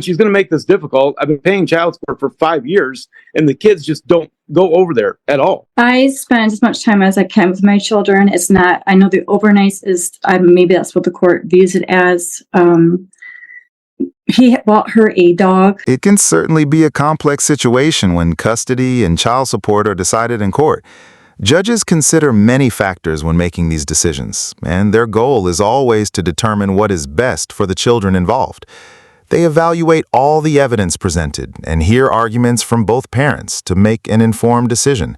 she's going to make this difficult. I've been paying child support for 5 years, and the kids just don't go over there at all. I spend as much time as I can with my children. It's not, I know the overnights is, maybe that's what the court views it as. He bought her a dog. It can certainly be a complex situation when custody and child support are decided in court. Judges consider many factors when making these decisions, and their goal is always to determine what is best for the children involved. They evaluate all the evidence presented and hear arguments from both parents to make an informed decision.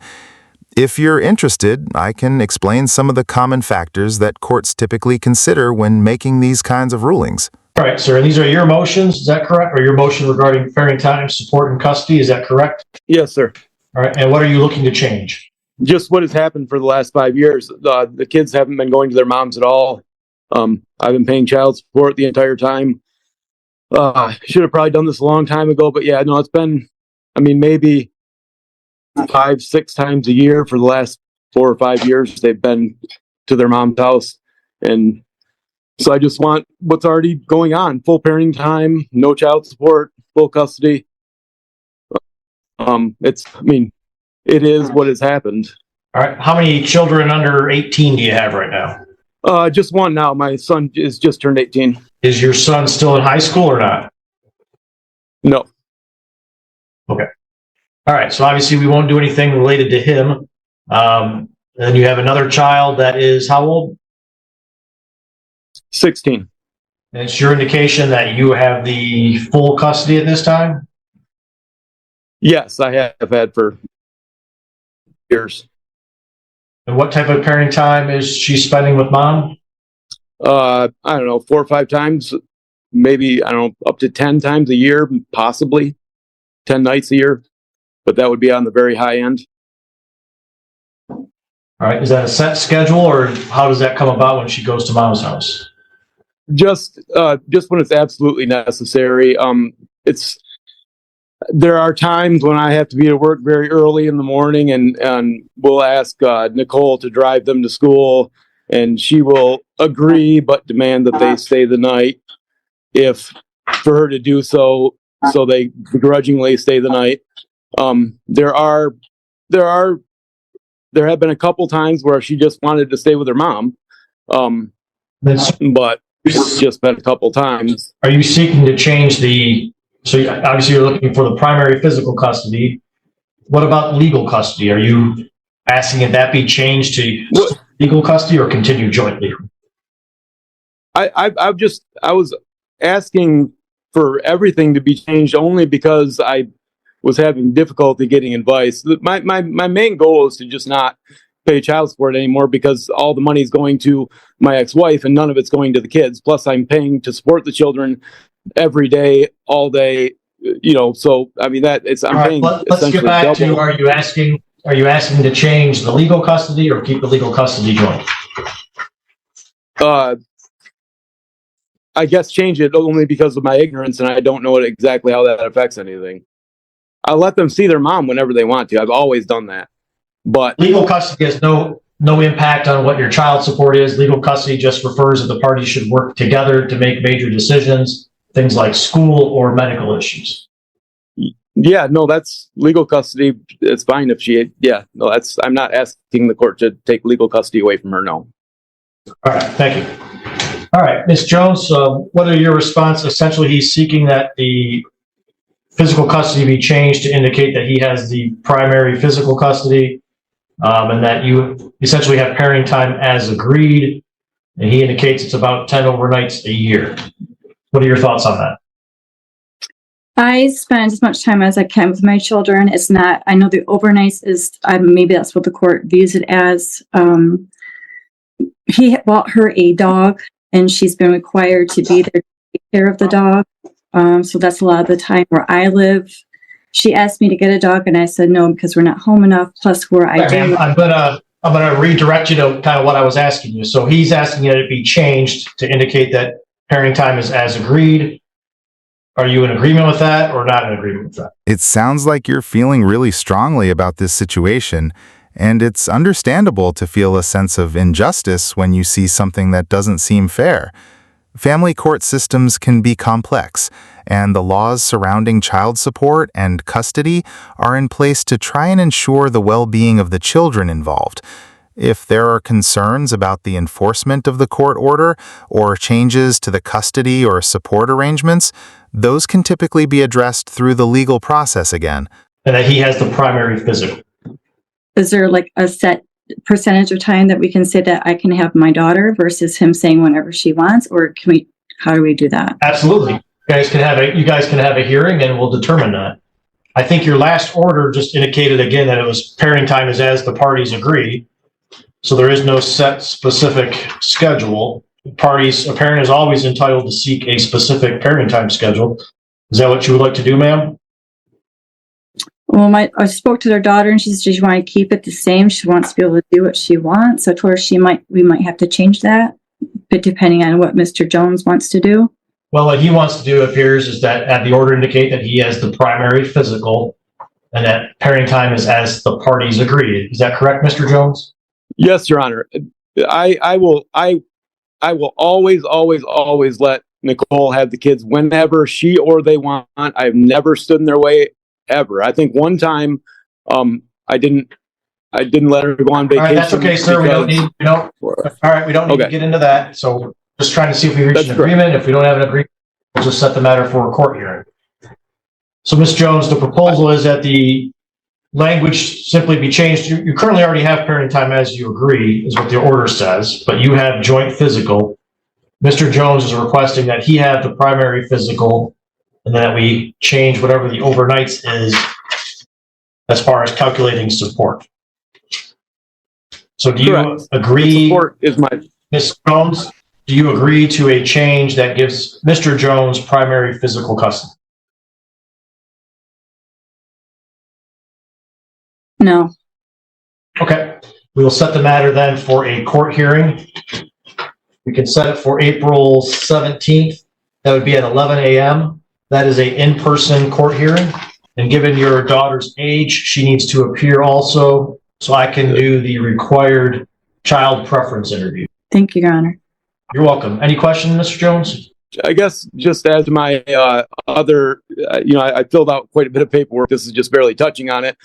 If you're interested, I can explain some of the common factors that courts typically consider when making these kinds of rulings. All right, sir, these are your motions, is that correct? Or your motion regarding parenting time, support, and custody, is that correct? Yes, sir. All right, and what are you looking to change? Just what has happened for the last 5 years. The kids haven't been going to their moms at all. I've been paying child support the entire time. Should have probably done this a long time ago, but yeah, no, it's been, maybe 5-6 times a year for the last 4 or 5 years. They've been to their mom's house. And so I just want what's already going on: full parenting time, no child support, full custody. It is what has happened. All right. How many children under 18 do you have right now? Just one now. My son is just turned 18. Is your son still in high school or not? No. Okay. All right. So obviously we won't do anything related to him. Then you have another child that is how old? 16. And it's your indication that you have the full custody at this time? Yes, I have had for years. And what type of parenting time is she spending with mom? I don't know, 4 or 5 times, maybe, up to 10 times a year, possibly 10 nights a year, but that would be on the very high end. All right. Is that a set schedule, or how does that come about when she goes to mom's house? Just when it's absolutely necessary. There are times when I have to be at work very early in the morning, and we'll ask Nicole to drive them to school, and she will agree but demand that they stay the night if for her to do so they begrudgingly stay the night. There have been a couple times where she just wanted to stay with her mom, but it's just been a couple times. Are you seeking to change so obviously you're looking for the primary physical custody. What about legal custody? Are you asking that be changed to legal custody or continue jointly? I was asking for everything to be changed only because I was having difficulty getting advice. My main goal is to just not pay child support anymore, because all the money is going to my ex-wife and none of it's going to the kids. Plus I'm paying to support the children every day, all day, so I'm paying. Let's get back to, are you asking to change the legal custody or keep the legal custody joint? I guess change it only because of my ignorance, and I don't know exactly how that affects anything. I'll let them see their mom whenever they want to. I've always done that. But legal custody has no impact on what your child support is. Legal custody just refers that the parties should work together to make major decisions, things like school or medical issues. Yeah, no, that's legal custody. It's fine if I'm not asking the court to take legal custody away from her, no. All right, thank you. All right, Ms. Jones, what are your response? Essentially, he's seeking that the physical custody be changed to indicate that he has the primary physical custody, and that you essentially have parenting time as agreed, and he indicates it's about 10 overnights a year. What are your thoughts on that? I spend as much time as I can with my children. It's not, I know the overnights is, maybe that's what the court views it as. He bought her a dog, and she's been required to be there to take care of the dog. So that's a lot of the time where I live. She asked me to get a dog, and I said no, because we're not home enough. Plus, where I do. I'm gonna redirect you to kind of what I was asking you. So he's asking that it be changed to indicate that parenting time is as agreed. Are you in agreement with that or not in agreement with that? It sounds like you're feeling really strongly about this situation, and it's understandable to feel a sense of injustice when you see something that doesn't seem fair. Family court systems can be complex, and the laws surrounding child support and custody are in place to try and ensure the well-being of the children involved. If there are concerns about the enforcement of the court order or changes to the custody or support arrangements, those can typically be addressed through the legal process again. And that he has the primary physical. Is there like a set percentage of time that we can say that I can have my daughter versus him saying whenever she wants, or how do we do that? Absolutely. You guys can have a hearing and we'll determine that. I think your last order just indicated again that it was parenting time is as the parties agree. So there is no set specific schedule. A parent is always entitled to seek a specific parenting time schedule. Is that what you would like to do, ma'am? Well, I spoke to their daughter and she said she wanted to keep it the same. She wants to be able to do what she wants. So I told her we might have to change that, but depending on what Mr. Jones wants to do. Well, what he wants to do appears is that the order indicate that he has the primary physical and that parenting time is as the parties agree. Is that correct, Mr. Jones? Yes, Your Honor. I will always let Nicole have the kids whenever she or they want. I've never stood in their way ever. I think one time, I didn't let her go on vacation. All right, that's okay, sir. We don't need to get into that. So just trying to see if we reach an agreement. If we don't have an agreement, we'll just set the matter for a court hearing. So, Ms. Jones, the proposal is that the language simply be changed. You currently already have parenting time as you agree, is what the order says, but you have joint physical. Mr. Jones is requesting that he have the primary physical and that we change whatever the overnights is as far as calculating support. So do you agree, support is Ms. Jones, do you agree to a change that gives Mr. Jones primary physical custody? No. Okay, we will set the matter then for a court hearing. We can set it for April 17th. That would be at 11 a.m. That is a in-person court hearing. And given your daughter's age, she needs to appear also, so I can do the required child preference interview. Thank you, Your Honor. You're welcome. Any questions, Mr. Jones? I guess just as my other, I filled out quite a bit of paperwork. This is just barely touching on it.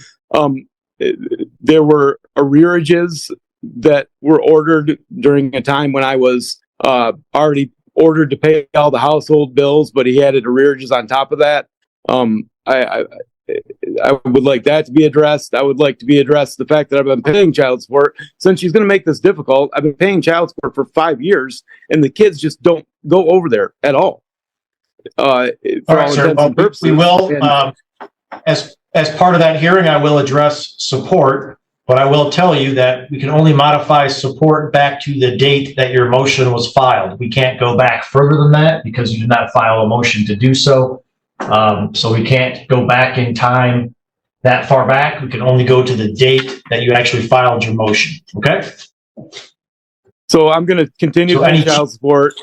There were arrearages that were ordered during a time when I was already ordered to pay all the household bills, but he added arrearages on top of that. I would like that to be addressed. I would like to be addressed the fact that I've been paying child support. Since she's going to make this difficult, I've been paying child support for 5 years, and the kids just don't go over there at all. All right, sir. We will, as part of that hearing, I will address support, but I will tell you that we can only modify support back to the date that your motion was filed. We can't go back further than that because you did not file a motion to do so. So we can't go back in time that far back. We can only go to the date that you actually filed your motion. Okay? So I'm going to continue to pay child support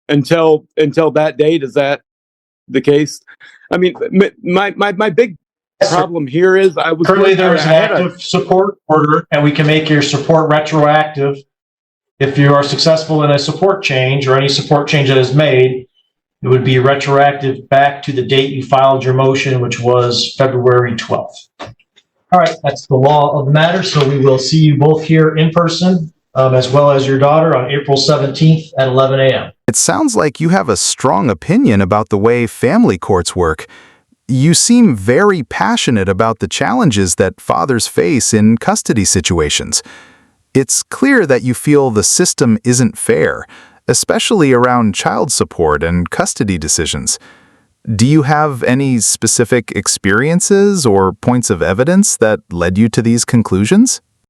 until that date. Is that the case? I mean, my big problem here is currently there's an active support order, and we can make your support retroactive if you are successful in a support change or any support change that is made. It would be retroactive back to the date you filed your motion, which was February 12th. All right, that's the law of the matter. So we will see you both here in person, as well as your daughter on April 17th at 11 a.m. It sounds like you have a strong opinion about the way family courts work. You seem very passionate about the challenges that fathers face in custody situations. It's clear that you feel the system isn't fair, especially around child support and custody decisions. Do you have any specific experiences or points of evidence that led you to these conclusions?